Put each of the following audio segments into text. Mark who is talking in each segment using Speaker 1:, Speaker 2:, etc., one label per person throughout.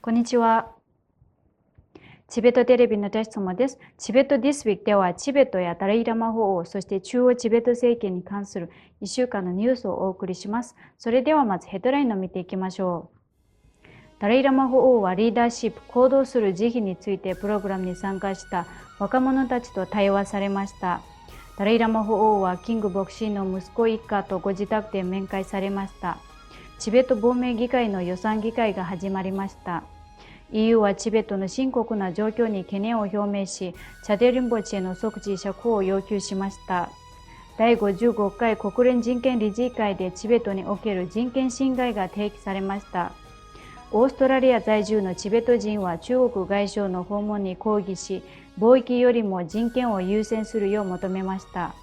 Speaker 1: こんにちは。チベットテレビのテストもです。チベット This Week では、チベットやダライラマ法王、そして中央チベット政権に関する1週間のニュースをお送りします。それではまずヘッドラインを見ていきましょう。ダライラマ法王はリーダーシップ、行動する慈悲についてプログラムに参加した若者たちと対話されました。ダライラマ法王はキング牧師の息子一家とご自宅で面会されました。チベット亡命議会の予算議会が始まりました。EU はチベットの深刻な状況に懸念を表明し、チャデリンボチへの即時釈放を要求しました。第55回国連人権理事会でチベットにおける人権侵害が提起されました。オーストラリア在住のチベット人は中国外相の訪問に抗議し、貿易よりも人権を優先するよう求めました。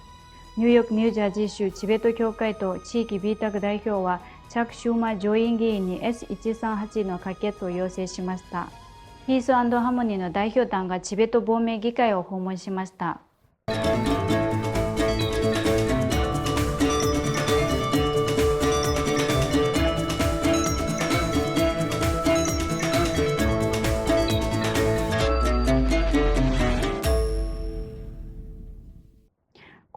Speaker 1: ニューヨーク・ニュージャージー州チベット協会と地域 B タク代表は、チャック・シューマー上院議員に S138 の可決を要請しました。ピース&ハモニーの代表団がチベット亡命議会を訪問しました。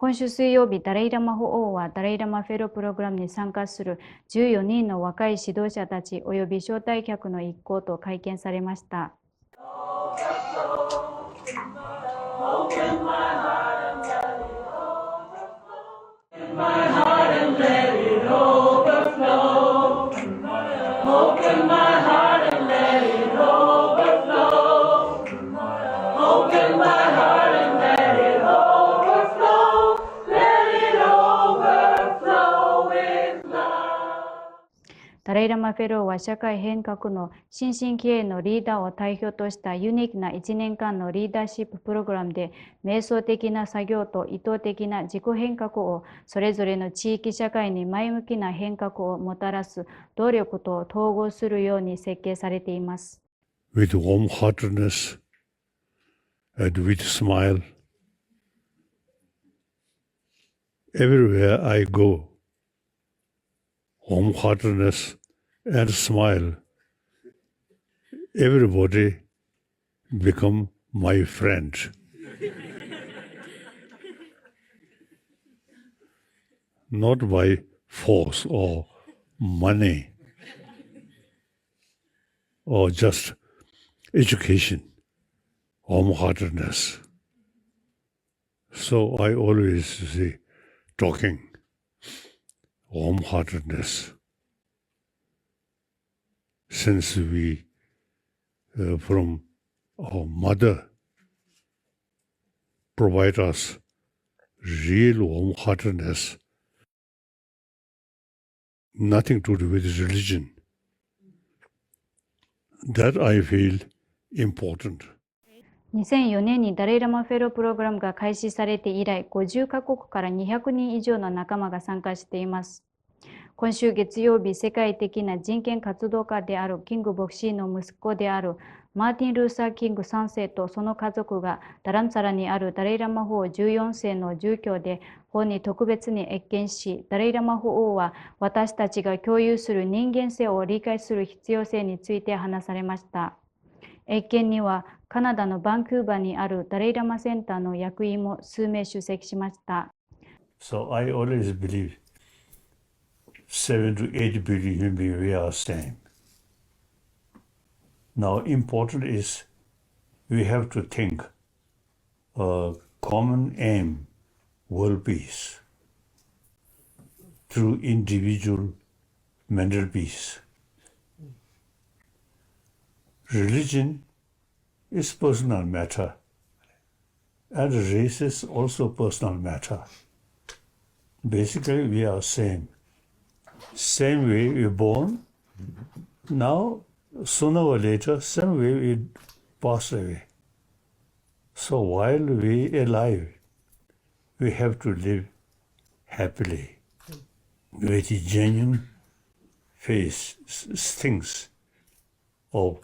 Speaker 1: 今週水曜日、ダライラマ法王はダライラマフェロープログラムに参加する14人の若い指導者たち及び招待客の一行と会見されました。ダライラマフェローは社会変革の新進気鋭のリーダーを代表としたユニークな1年間のリーダーシッププログラムで瞑想的な作業と意図的な自己変革をそれぞれの地域社会に前向きな変革をもたらす努力と統合するように設計されています。
Speaker 2: With warm-heartedness and with smile, everywhere I go, warm-heartedness and smile, everybody become my friend. Not by force or money or just education, warm-heartedness. So I always say, talking, warm-heartedness. Since we, from our mother, provide us real warm-heartedness, nothing to do with religion. That I feel important.
Speaker 1: 2004年にダライラマフェロープログラムが開始されて以来、50カ国から200人以上の仲間が参加しています。今週月曜日、世界的な人権活動家であるキング牧師の息子であるマーティン・ルーサー・キング3世とその家族がダランサラにあるダライラマ法14世の住居で法に特別に謁見し、ダライラマ法王は私たちが共有する人間性を理解する必要性について話されました。謁見にはカナダのバンクーバーにあるダライラマセンターの役員も数名出席しました。
Speaker 2: So I always believe 7 to 8 billion human beings we are same. Now important is we have to think a common aim, world peace, through individual mental peace. Religion is personal matter, and race is also personal matter. Basically, we are same. Same way we born, now sooner or later, same way we pass away. So while we alive, we have to live happily with genuine face things of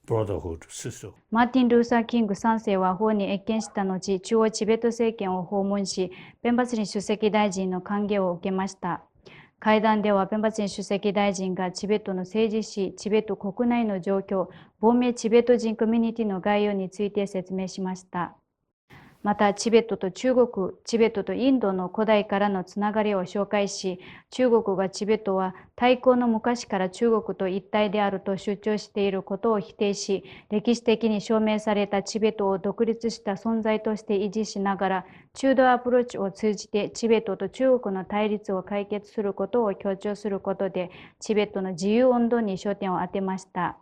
Speaker 2: brotherhood, sisterhood.
Speaker 1: マーティン・ルーサー・キング3世は法に謁見した後、中央チベット政権を訪問し、ペンバスリン首席大臣の歓迎を受けました。会談ではペンパチン主席大臣がチベットの政治史、チベット国内の状況、亡命チベット人コミュニティの概要について説明しました。また、チベットと中国、チベットとインドの古代からのつながりを紹介し、中国がチベットは太古の昔から中国と一体であると主張していることを否定し、歴史的に証明されたチベットを独立した存在として維持しながら、中道アプローチを通じてチベットと中国の対立を解決することを強調することで、チベットの自由運動に焦点を当てました。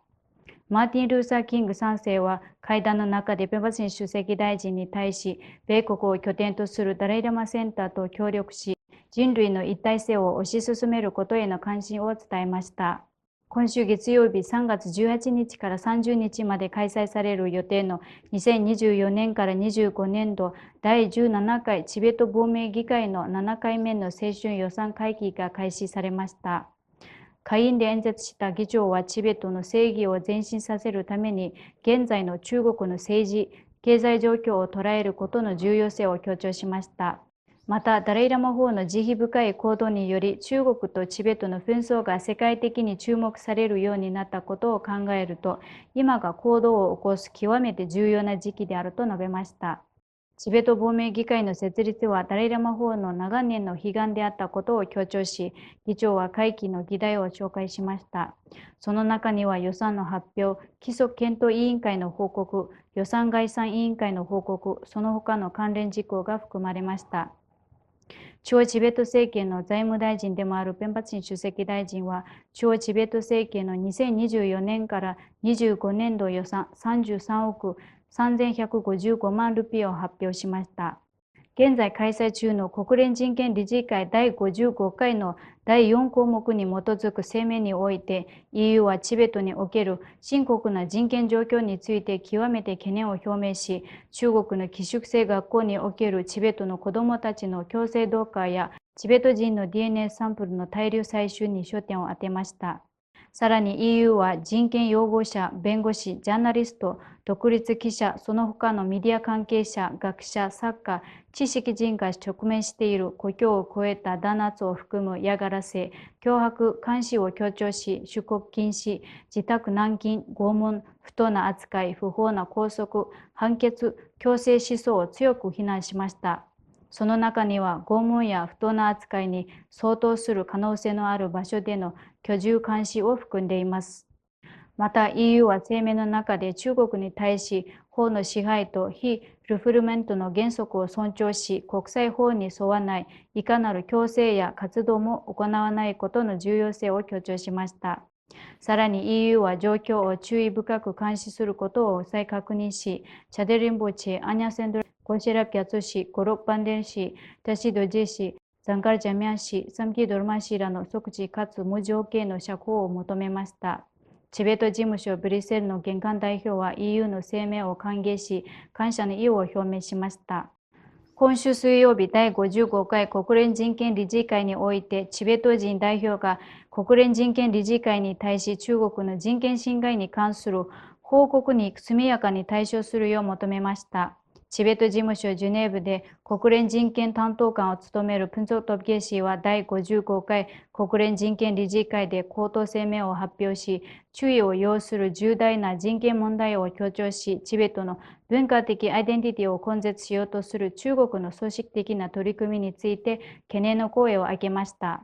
Speaker 1: マーティン・ルーサー・キング3世は会談の中でペパチン主席大臣に対し、米国を拠点とするダライ・ラマセンターと協力し、人類の一体性を推し進めることへの関心を伝えました。今週月曜日3月18日から30日まで開催される予定の2024年から25年度第17回チベット亡命議会の7回目の青春予算会議が開始されました。会員で演説した議長はチベットの正義を前進させるために現在の中国の政治、経済状況を捉えることの重要性を強調しました。また、ダライ・ラマ法の慈悲深い行動により中国とチベットの紛争が世界的に注目されるようになったことを考えると、今が行動を起こす極めて重要な時期であると述べました。チベット亡命議会の設立はダライ・ラマ法の長年の悲願であったことを強調し、議長は会期の議題を紹介しました。その中には予算の発表、基礎検討委員会の報告、予算概算委員会の報告、その他の関連事項が含まれました。中央チベット政権の財務大臣でもあるペンパチン主席大臣は、中央チベット政権の2024年から25年度予算33億3155万ルピーを発表しました。現在開催中の国連人権理事会第55回の第4項目に基づく声明において、EU はチベットにおける深刻な人権状況について極めて懸念を表明し、中国の寄宿制学校におけるチベットの子どもたちの強制同化や、チベット人の DNA サンプルの大量採集に焦点を当てました。さらに EU は人権擁護者、弁護士、ジャーナリスト、独立記者、その他のメディア関係者、学者、作家、知識人が直面している国境を越えた弾圧を含む嫌がらせ、脅迫、監視を強調し、出国禁止、自宅軟禁、拷問、不当な扱い、不法な拘束、判決、強制思想を強く非難しました。その中には拷問や不当な扱いに相当する可能性のある場所での居住監視を含んでいます。また EU は声明の中で中国に対し法の支配と非ルフルメントの原則を尊重し、国際法に沿わないいかなる強制や活動も行わないことの重要性を強調しました。さらに EU は状況を注意深く監視することを再確認し、チャデリンボチ、アニャセンドル、コシェラピャツ氏、ゴロッパンデル氏、タシドジェ氏、ザンカルジャミャン氏、サムキドルマン氏らの即時かつ無条件の釈放を求めました。チベット事務所ブリュッセルの玄関代表は EU の声明を歓迎し、感謝の意を表明しました。今週水曜日第55回国連人権理事会において、チベット人代表が国連人権理事会に対し中国の人権侵害に関する報告に速やかに対処するよう求めました。チベット事務所ジュネーブで国連人権担当官を務めるプンツォトプゲ氏は第55回国連人権理事会で口頭声明を発表し、注意を要する重大な人権問題を強調し、チベットの文化的アイデンティティを根絶しようとする中国の組織的な取り組みについて懸念の声を上げました。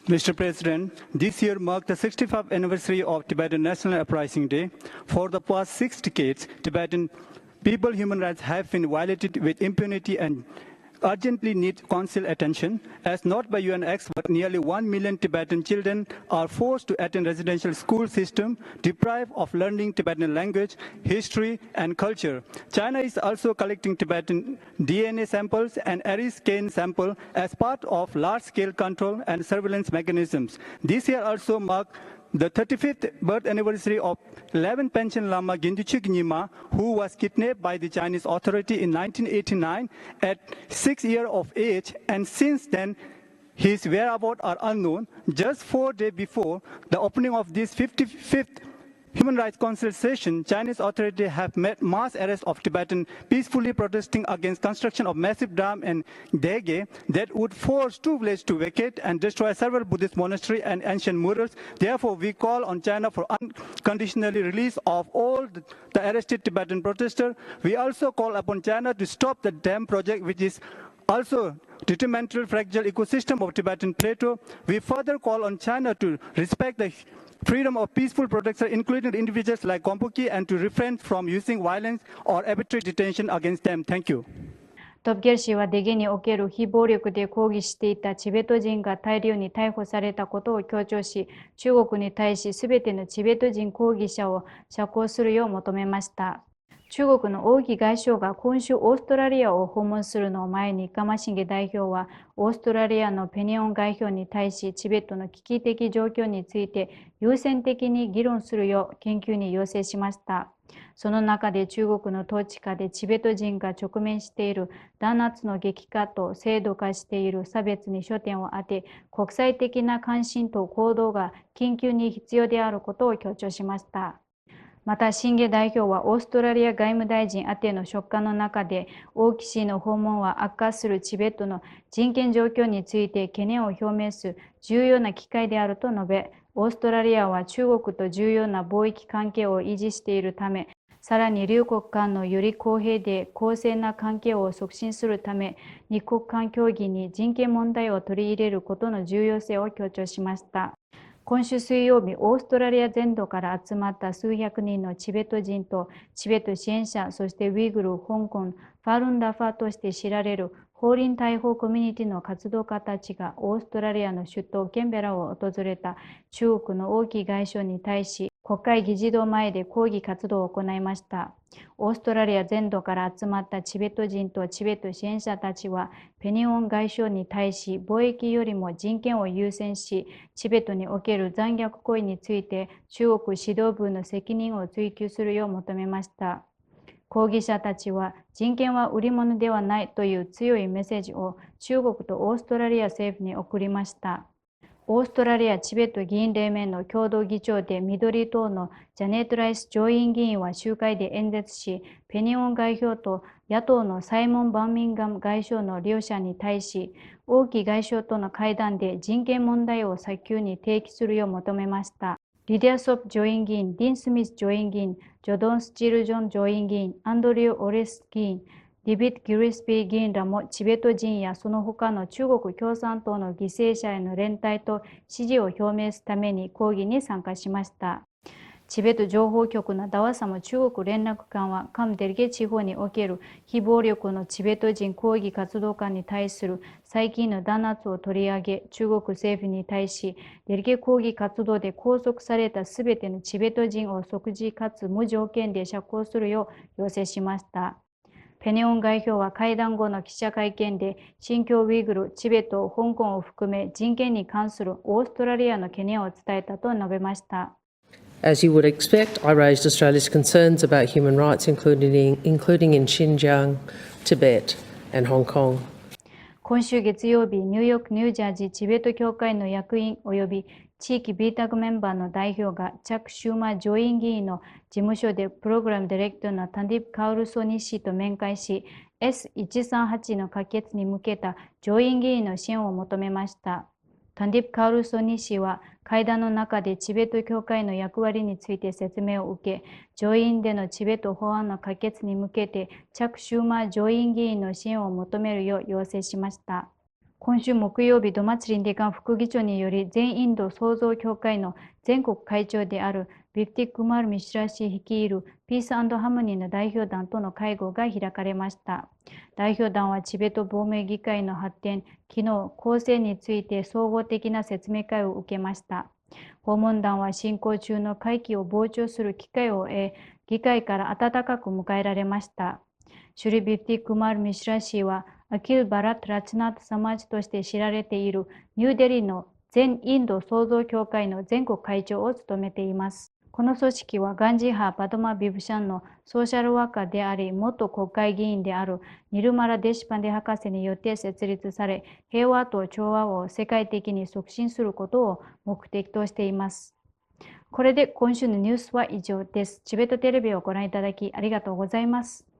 Speaker 3: Mr. President, this year marked the 65th anniversary of Tibetan National Uprising Day. For the past 6 decades, Tibetan people's human rights have been violated with impunity and urgently need council attention. As not by UN experts, nearly 1 million Tibetan children are forced to attend residential school system, deprived of learning Tibetan language, history, and culture. China is also collecting Tibetan DNA samples and iris scan sample as part of large-scale control and surveillance mechanisms. This year also marked the 35th birth anniversary of 11th Panchen Lama Ginduchuk Nyima, who was kidnapped by the Chinese authority in 1989 at 6 years of age, and since then his whereabouts are unknown. Just 4 days before the opening of this 55th Human Rights Council session, Chinese authorities have made mass arrests of Tibetans peacefully protesting against construction of massive dam in Daege that would force two villages to vacate and destroy several Buddhist monasteries and ancient murals. Therefore, we call on China for unconditional release of all the arrested Tibetan protesters. We also call upon China to stop the dam project, which is also detrimental fragile ecosystem of Tibetan plateau. We further call on China to respect the freedom of peaceful protesters, including individuals like Gompoki, and to refrain from using violence or arbitrary detention against them. Thank you.
Speaker 1: トップゲル氏はデゲにおける非暴力で抗議していたチベト人が大量に逮捕されたことを強調し、中国に対しすべてのチベト人抗議者を釈放するよう求めました。中国の王毅外相が今週オーストラリアを訪問するのを前に、ガマシンゲ代表はオーストラリアのペニオン外相に対し、チベットの危機的状況について優先的に議論するよう研究に要請しました。その中で中国の統治下でチベト人が直面している弾圧の激化と制度化している差別に焦点を当て、国際的な関心と行動が緊急に必要であることを強調しました。また、シンゲ代表はオーストラリア外務大臣宛ての書簡の中で、王毅氏の訪問は悪化するチベットの人権状況について懸念を表明する重要な機会であると述べ、オーストラリアは中国と重要な貿易関係を維持しているため、さらに両国間のより公平で公正な関係を促進するため、二国間協議に人権問題を取り入れることの重要性を強調しました。今週水曜日、オーストラリア全土から集まった数百人のチベット人とチベット支援者、そしてウイグル、香港、ファルンダファとして知られる法輪大法コミュニティの活動家たちがオーストラリアの首都ケンベラを訪れた中国の王毅外相に対し、国会議事堂前で抗議活動を行いました。オーストラリア全土から集まったチベット人とチベット支援者たちは、ペニオン外相に対し貿易よりも人権を優先し、チベットにおける残虐行為について中国指導部の責任を追及するよう求めました。抗議者たちは、人権は売り物ではないという強いメッセージを中国とオーストラリア政府に送りました。オーストラリア・チベット議員連盟の共同議長で緑党のジャネット・ライス上院議員は集会で演説し、ペニオン外相と野党のサイモン・バーミンガム外相の両者に対し、王毅外相との会談で人権問題を早急に提起するよう求めました。リディア・ソップ上院議員、ディン・スミス上院議員、ジョドン・スチルジョン上院議員、アンドリュー・オレス議員、ディビッド・ギルスピー議員らもチベット人やその他の中国共産党の犠牲者への連帯と支持を表明するために抗議に参加しました。チベット情報局のダワサム中国連絡官は、カムデルゲ地方における非暴力のチベット人抗議活動家に対する最近の弾圧を取り上げ、中国政府に対し、デルゲ抗議活動で拘束されたすべてのチベット人を即時かつ無条件で釈放するよう要請しました。ペニオン外相は会談後の記者会見で、新疆ウイグル、チベット、香港を含め人権に関するオーストラリアの懸念を伝えたと述べました。
Speaker 4: As you would expect, I raised Australia's concerns about human rights, including in Xinjiang, Tibet and Hong Kong.
Speaker 1: 今週月曜日、ニューヨーク・ニュージャージーチベット協会の役員及び地域 BTAG メンバーの代表がチャック・シューマー上院議員の事務所でプログラムディレクターのタンディップ・カウルソニ氏と面会し、S138 の可決に向けた上院議員の支援を求めました。タンディップ・カウルソニ氏は会談の中でチベット協会の役割について説明を受け、上院でのチベット法案の可決に向けてチャック・シューマー上院議員の支援を求めるよう要請しました。今週木曜日、ドマツリンデカン副議長により、全インド創造協会の全国会長であるビクティ・クマール・ミシュラ氏率いるピース&ハモニーの代表団との会合が開かれました。代表団はチベット亡命議会の発展、機能、構成について総合的な説明会を受けました。訪問団は進行中の会期を傍聴する機会を得、議会から温かく迎えられました。シュリ・ビクティ・クマール・ミシュラ氏は、アキル・バラット・ラチナート・サマージとして知られているニューデリーの全インド創造協会の全国会長を務めています。この組織はガンジー派パドマ・ビブシャンのソーシャルワーカーであり、元国会議員であるニルマラ・デシパンデ博士によって設立され、平和と調和を世界的に促進することを目的としています。これで今週のニュースは以上です。チベットテレビをご覧いただきありがとうございます。